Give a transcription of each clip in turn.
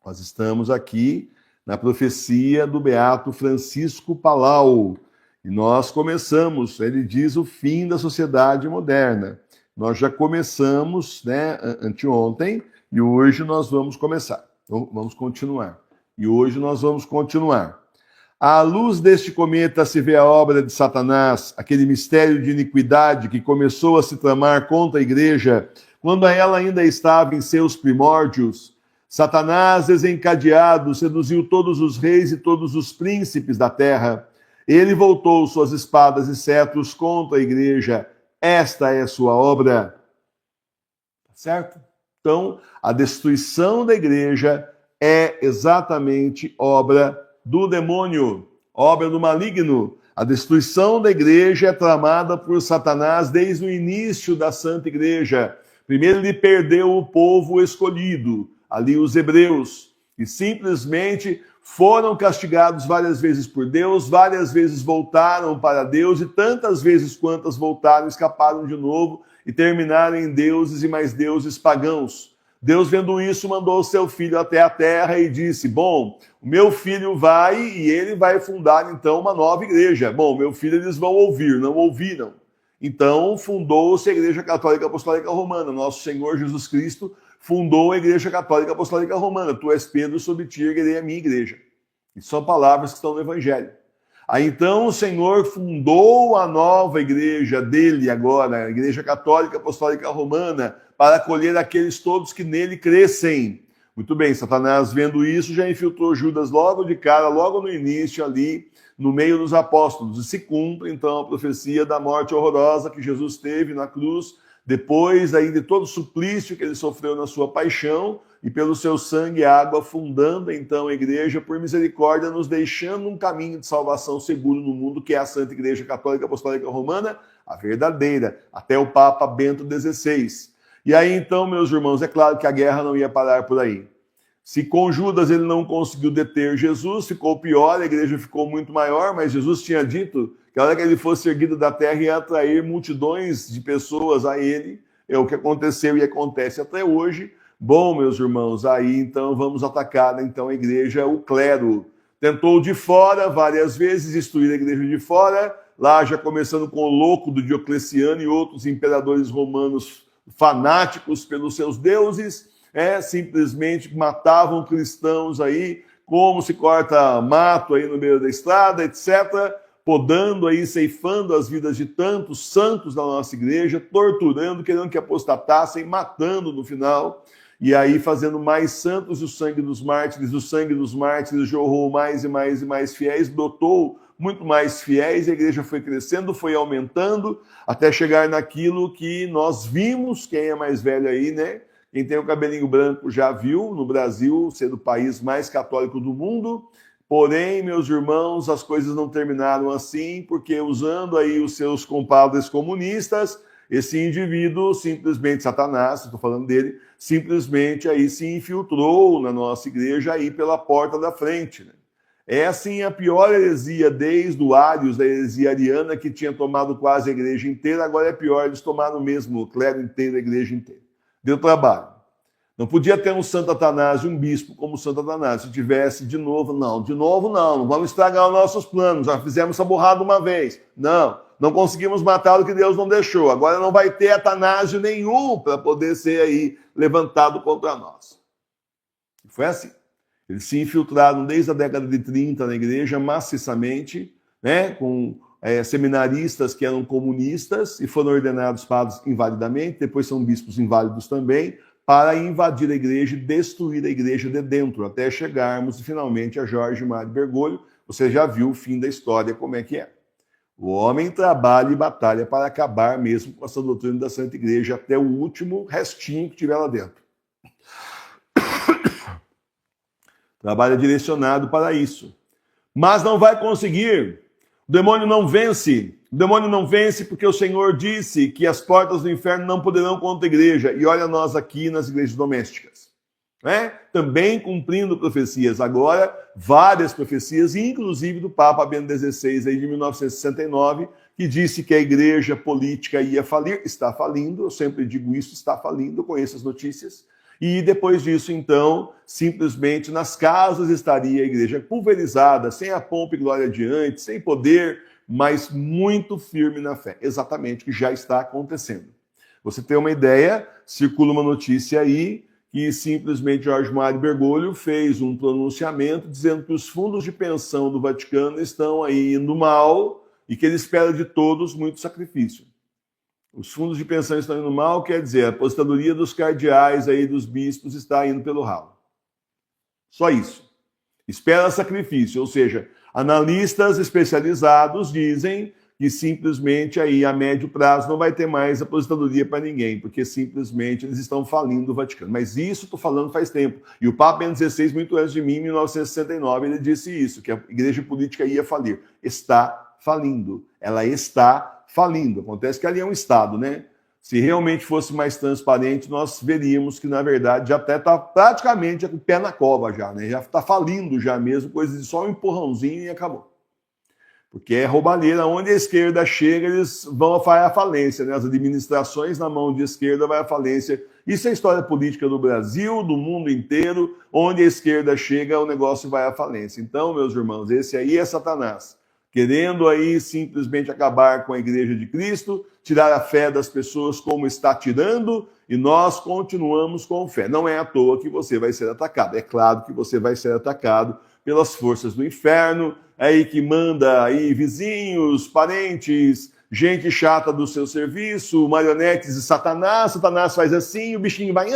Nós estamos aqui na profecia do beato Francisco Palau. E nós começamos, ele diz, o fim da sociedade moderna. Nós já começamos, né, anteontem, e hoje nós vamos começar. Então, vamos continuar. E hoje nós vamos continuar. À luz deste cometa se vê a obra de Satanás, aquele mistério de iniquidade que começou a se tramar contra a igreja, quando ela ainda estava em seus primórdios. Satanás, desencadeado, seduziu todos os reis e todos os príncipes da terra. Ele voltou suas espadas e cetros contra a igreja. Esta é sua obra. Certo? Então, a destruição da igreja é exatamente obra do demônio, obra do maligno. A destruição da igreja é tramada por Satanás desde o início da Santa Igreja. Primeiro ele perdeu o povo escolhido, ali os hebreus, e simplesmente foram castigados várias vezes por Deus, várias vezes voltaram para Deus, e tantas vezes quantas voltaram, escaparam de novo e terminaram em deuses e mais deuses pagãos. Deus, vendo isso, mandou o seu filho até a terra e disse, bom, o meu filho vai e ele vai fundar, então, uma nova igreja. Bom, meu filho, eles vão ouvir, não ouviram. Então, fundou-se a Igreja Católica Apostólica Romana. Nosso Senhor Jesus Cristo fundou a Igreja Católica Apostólica Romana. Tu és Pedro, sobre ti erguerei a minha igreja. E são palavras que estão no Evangelho. Aí então o Senhor fundou a nova igreja dele agora, a Igreja Católica Apostólica Romana, para acolher aqueles todos que nele crescem. Muito bem, Satanás, vendo isso, já infiltrou Judas logo de cara, logo no início ali, no meio dos apóstolos. E se cumpre, então, a profecia da morte horrorosa que Jesus teve na cruz, depois aí de todo o suplício que ele sofreu na sua paixão, e pelo seu sangue e água, fundando então a igreja, por misericórdia, nos deixando um caminho de salvação seguro no mundo, que é a Santa Igreja Católica Apostólica Romana, a verdadeira, até o Papa Bento XVI. E aí então, meus irmãos, é claro que a guerra não ia parar por aí. Se com Judas ele não conseguiu deter Jesus, ficou pior, a igreja ficou muito maior, mas Jesus tinha dito que a hora que ele fosse erguido da terra ia atrair multidões de pessoas a ele. É o que aconteceu e acontece até hoje. Bom, meus irmãos, aí então vamos atacar então a igreja, o clero. Tentou de fora várias vezes destruir a igreja de fora, lá já começando com o louco do Diocleciano e outros imperadores romanos fanáticos pelos seus deuses, simplesmente matavam cristãos aí, como se corta mato aí no meio da estrada, etc., podando aí, ceifando as vidas de tantos santos da nossa igreja, torturando, querendo que apostatassem, matando no final, e aí fazendo mais santos. O sangue dos mártires jorrou mais e mais e mais fiéis, brotou muito mais fiéis, a igreja foi crescendo, foi aumentando, até chegar naquilo que nós vimos. Quem é mais velho aí, né? Quem tem o cabelinho branco já viu, no Brasil ser o país mais católico do mundo. Porém, meus irmãos, as coisas não terminaram assim, porque usando aí os seus compadres comunistas, esse indivíduo simplesmente, Satanás, estou falando dele, simplesmente aí se infiltrou na nossa igreja aí pela porta da frente, né? É assim a pior heresia desde o Ários, da heresia ariana, que tinha tomado quase a igreja inteira. Agora é pior, eles tomaram mesmo o clero inteiro, a igreja inteira. Deu trabalho. Não podia ter um Santo Atanásio, um bispo como Santo Atanásio. Se tivesse de novo não, não vamos estragar os nossos planos, já fizemos essa burrada uma vez. Não conseguimos matar o que Deus não deixou. Agora não vai ter Atanásio nenhum para poder ser aí levantado contra nós. Foi assim. Eles se infiltraram desde a década de 30 na igreja, maciçamente, né, com seminaristas que eram comunistas e foram ordenados padres invalidamente, depois são bispos inválidos também, para invadir a igreja e destruir a igreja de dentro, até chegarmos finalmente a Jorge Mário Bergoglio. Você já viu o fim da história, como é que é. O homem trabalha e batalha para acabar mesmo com essa doutrina da Santa Igreja, até o último restinho que tiver lá dentro. Trabalha direcionado para isso. Mas não vai conseguir. O demônio não vence. O demônio não vence porque o Senhor disse que as portas do inferno não poderão contra a igreja. E olha nós aqui nas igrejas domésticas. Também cumprindo profecias. Agora, várias profecias, inclusive do Papa Bento XVI, aí de 1969, que disse que a igreja política ia falir. Está falindo. Eu sempre digo isso, está falindo. Eu conheço as notícias. E depois disso, então, simplesmente nas casas estaria a igreja pulverizada, sem a pompa e glória de antes, sem poder, mas muito firme na fé. Exatamente o que já está acontecendo. Você tem uma ideia, circula uma notícia aí, que simplesmente Jorge Mário Bergoglio fez um pronunciamento dizendo que os fundos de pensão do Vaticano estão aí indo mal e que ele espera de todos muito sacrifício. Os fundos de pensão estão indo mal, quer dizer, a aposentadoria dos cardeais aí, dos bispos, está indo pelo ralo. Só isso. Espera sacrifício, ou seja, analistas especializados dizem que simplesmente aí a médio prazo não vai ter mais aposentadoria para ninguém, porque simplesmente eles estão falindo o Vaticano. Mas isso estou falando faz tempo. E o Papa Bento XVI, muito antes de mim, em 1969, ele disse isso, que a igreja política ia falir. Está falindo. Ela está falindo. Acontece que ali é um Estado, né? Se realmente fosse mais transparente, nós veríamos que, na verdade, já até está praticamente com o pé na cova já, né? Já está falindo já mesmo, coisa de só um empurrãozinho e acabou. Porque é roubalheira. Onde a esquerda chega, eles vão à falência, né? As administrações na mão de esquerda vai à falência. Isso é história política do Brasil, do mundo inteiro. Onde a esquerda chega, o negócio vai à falência. Então, meus irmãos, esse aí é Satanás, querendo aí simplesmente acabar com a Igreja de Cristo, tirar a fé das pessoas como está tirando, e nós continuamos com fé. Não é à toa que você vai ser atacado. É claro que você vai ser atacado pelas forças do inferno, aí que manda aí vizinhos, parentes, gente chata do seu serviço, marionetes de Satanás. Satanás faz assim, o bichinho vai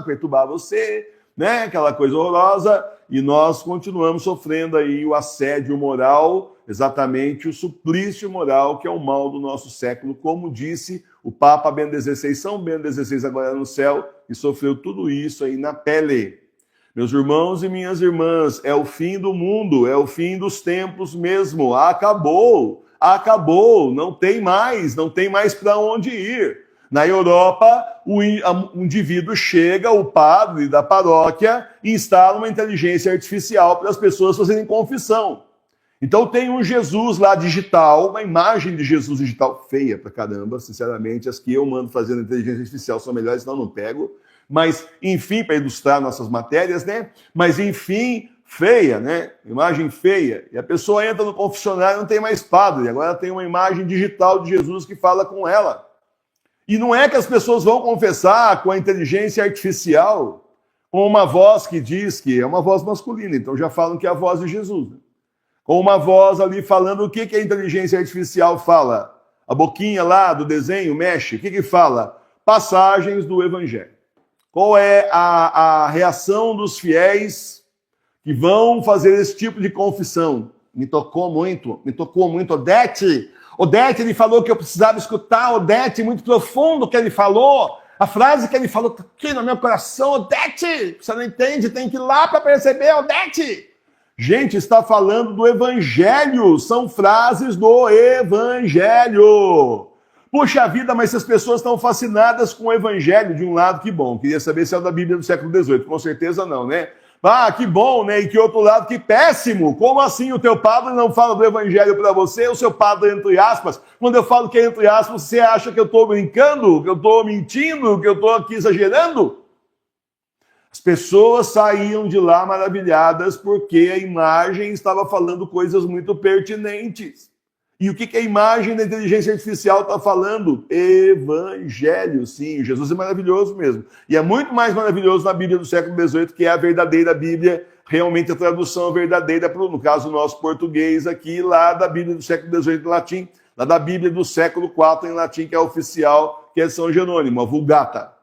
perturbar você, né? Aquela coisa horrorosa, e nós continuamos sofrendo aí o assédio moral, exatamente o suplício moral, que é o mal do nosso século, como disse o Papa Bento XVI, São Bento XVI agora no céu, e sofreu tudo isso aí na pele. Meus irmãos e minhas irmãs, é o fim do mundo, é o fim dos tempos mesmo, acabou, não tem mais para onde ir. Na Europa, o indivíduo chega, o padre da paróquia, e instala uma inteligência artificial para as pessoas fazerem confissão. Então tem um Jesus lá digital, uma imagem de Jesus digital feia pra caramba, sinceramente, as que eu mando fazer na inteligência artificial são melhores, senão eu não pego. Mas, enfim, para ilustrar nossas matérias, né? Mas, enfim, feia, né? Imagem feia. E a pessoa entra no confessionário e não tem mais padre, agora tem uma imagem digital de Jesus que fala com ela. E não é que as pessoas vão confessar com a inteligência artificial, com uma voz que diz que é uma voz masculina, então já falam que é a voz de Jesus, né? Com uma voz ali falando o que a inteligência artificial fala. A boquinha lá do desenho mexe, o que fala? Passagens do Evangelho. Qual é a reação dos fiéis que vão fazer esse tipo de confissão? Me tocou muito. Odete, ele falou que eu precisava escutar, Odete, muito profundo o que ele falou. A frase que ele falou está aqui no meu coração, Odete, você não entende, tem que ir lá para perceber, Odete. Gente, está falando do Evangelho, são frases do Evangelho. Puxa vida, mas essas pessoas estão fascinadas com o Evangelho, de um lado, que bom. Queria saber se é da Bíblia do século XVIII, com certeza não, né? Ah, que bom, né? E que outro lado, que péssimo. Como assim o teu padre não fala do Evangelho para você? O seu padre, entre aspas. Quando eu falo que é entre aspas, você acha que eu estou brincando? Que eu estou mentindo? Que eu estou aqui exagerando? As pessoas saíam de lá maravilhadas porque a imagem estava falando coisas muito pertinentes. E o que a imagem da inteligência artificial está falando? Evangelho, sim. Jesus é maravilhoso mesmo. E é muito mais maravilhoso na Bíblia do século XVIII, que é a verdadeira Bíblia, realmente a tradução verdadeira, no caso o nosso português aqui, lá da Bíblia do século XVIII em latim, lá da Bíblia do século IV em latim, que é a oficial, que é São Jerônimo, a Vulgata.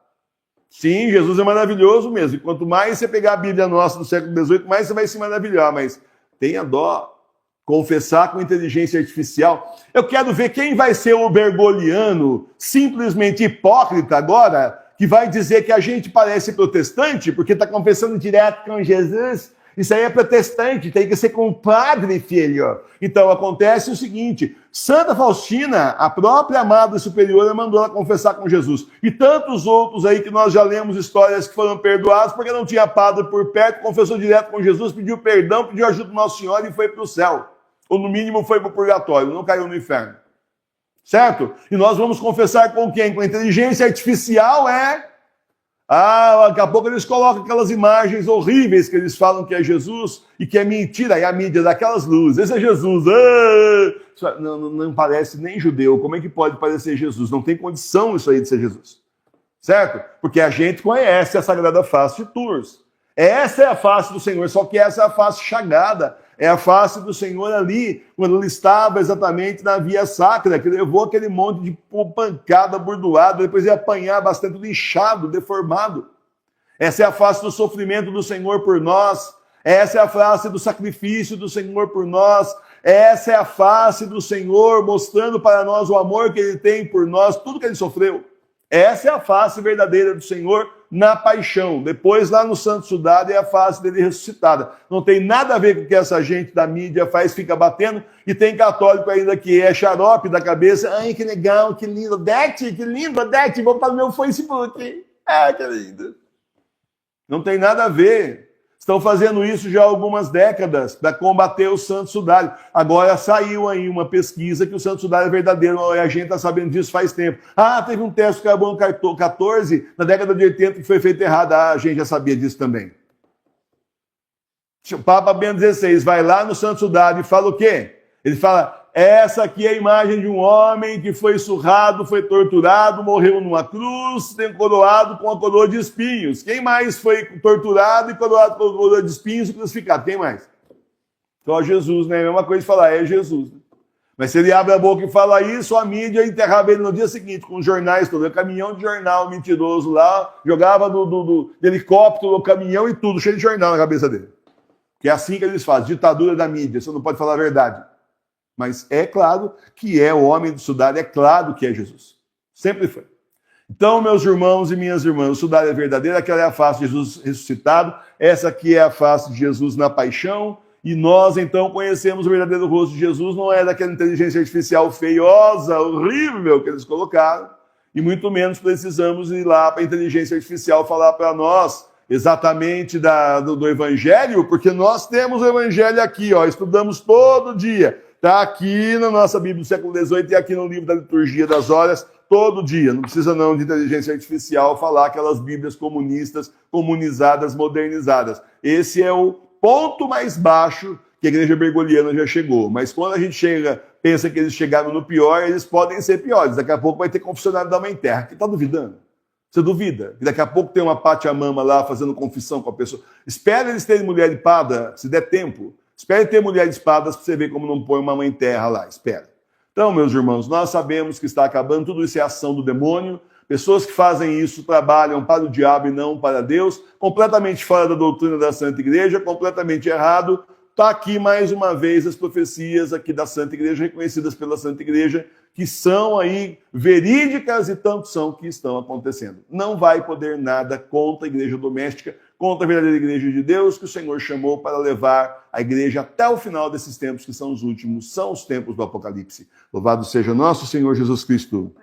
Sim, Jesus é maravilhoso mesmo. E quanto mais você pegar a Bíblia nossa do século XVIII, mais você vai se maravilhar. Mas tenha dó. Confessar com inteligência artificial. Eu quero ver quem vai ser o bergoliano simplesmente hipócrita agora, que vai dizer que a gente parece protestante porque está confessando direto com Jesus. Isso aí é protestante, tem que ser com o padre, filho. Então acontece o seguinte, Santa Faustina, a própria Madre Superiora, mandou ela confessar com Jesus. E tantos outros aí que nós já lemos histórias que foram perdoados porque não tinha padre por perto, confessou direto com Jesus, pediu perdão, pediu ajuda do Nosso Senhor e foi para o céu. Ou no mínimo foi para o purgatório, não caiu no inferno. Certo? E nós vamos confessar com quem? Com a inteligência artificial Daqui a pouco eles colocam aquelas imagens horríveis que eles falam que é Jesus e que é mentira. E a mídia daquelas luzes. Esse é Jesus. Não parece nem judeu. Como é que pode parecer Jesus? Não tem condição isso aí de ser Jesus. Certo? Porque a gente conhece a Sagrada Face de Tours. Essa é a face do Senhor, só que essa é a face chagada. É a face do Senhor ali, quando ele estava exatamente na via sacra, que levou aquele monte de pancada bordoada, depois ia apanhar bastante linchado, deformado. Essa é a face do sofrimento do Senhor por nós. Essa é a face do sacrifício do Senhor por nós. Essa é a face do Senhor mostrando para nós o amor que ele tem por nós, tudo que ele sofreu. Essa é a face verdadeira do Senhor na paixão. Depois, lá no Santo Sudário, é a face dele ressuscitada. Não tem nada a ver com o que essa gente da mídia faz, fica batendo, e tem católico ainda que é xarope da cabeça. Ai, que legal, que lindo. Odete, que lindo, Odete, vou para o meu Facebook. Ah, que lindo. Não tem nada a ver. Estão fazendo isso já há algumas décadas para combater o Santo Sudário. Agora saiu aí uma pesquisa que o Santo Sudário é verdadeiro, e a gente está sabendo disso faz tempo. Teve um teste de carbono 14 na década de 80 que foi feito errado. A gente já sabia disso também. O Papa Bento XVI vai lá no Santo Sudário e fala o quê? Ele fala, essa aqui é a imagem de um homem que foi surrado, foi torturado, morreu numa cruz, tem coroado com a coroa de espinhos. Quem mais foi torturado e coroado com a coroa de espinhos e crucificado? Quem mais? Só Jesus, né? A mesma coisa de falar, é Jesus. Mas se ele abre a boca e fala isso, a mídia enterrava ele no dia seguinte, com os jornais todos. Caminhão de jornal mentiroso lá, jogava do helicóptero, o caminhão e tudo, cheio de jornal na cabeça dele. Que é assim que eles fazem, ditadura da mídia, você não pode falar a verdade. Mas é claro que é o homem do Sudário, é claro que é Jesus. Sempre foi. Então, meus irmãos e minhas irmãs, o Sudário é verdadeiro, aquela é a face de Jesus ressuscitado, essa aqui é a face de Jesus na paixão, e nós, então, conhecemos o verdadeiro rosto de Jesus, não é daquela inteligência artificial feiosa, horrível que eles colocaram, e muito menos precisamos ir lá para a inteligência artificial falar para nós exatamente do Evangelho, porque nós temos o Evangelho aqui, estudamos todo dia. Está aqui na nossa Bíblia do século XVIII e aqui no livro da Liturgia das Horas, todo dia. Não precisa não de inteligência artificial falar aquelas Bíblias comunistas, comunizadas, modernizadas. Esse é o ponto mais baixo que a igreja bergoliana já chegou. Mas quando a gente pensa que eles chegaram no pior, eles podem ser piores. Daqui a pouco vai ter confessionário da Mãe Terra. Você está duvidando? Você duvida? E daqui a pouco tem uma Pachamama lá fazendo confissão com a pessoa. Espera eles terem mulher de pada, se der tempo. Espere ter mulher de espadas para você ver como não põe uma Mãe Terra lá. Espera. Então, meus irmãos, nós sabemos que está acabando. Tudo isso é ação do demônio. Pessoas que fazem isso trabalham para o diabo e não para Deus. Completamente fora da doutrina da Santa Igreja, completamente errado. Está aqui mais uma vez as profecias aqui da Santa Igreja, reconhecidas pela Santa Igreja, que são aí verídicas e tanto são que estão acontecendo. Não vai poder nada contra a igreja doméstica, contra a verdadeira igreja de Deus, que o Senhor chamou para levar a igreja até o final desses tempos, que são os últimos, são os tempos do Apocalipse. Louvado seja nosso Senhor Jesus Cristo.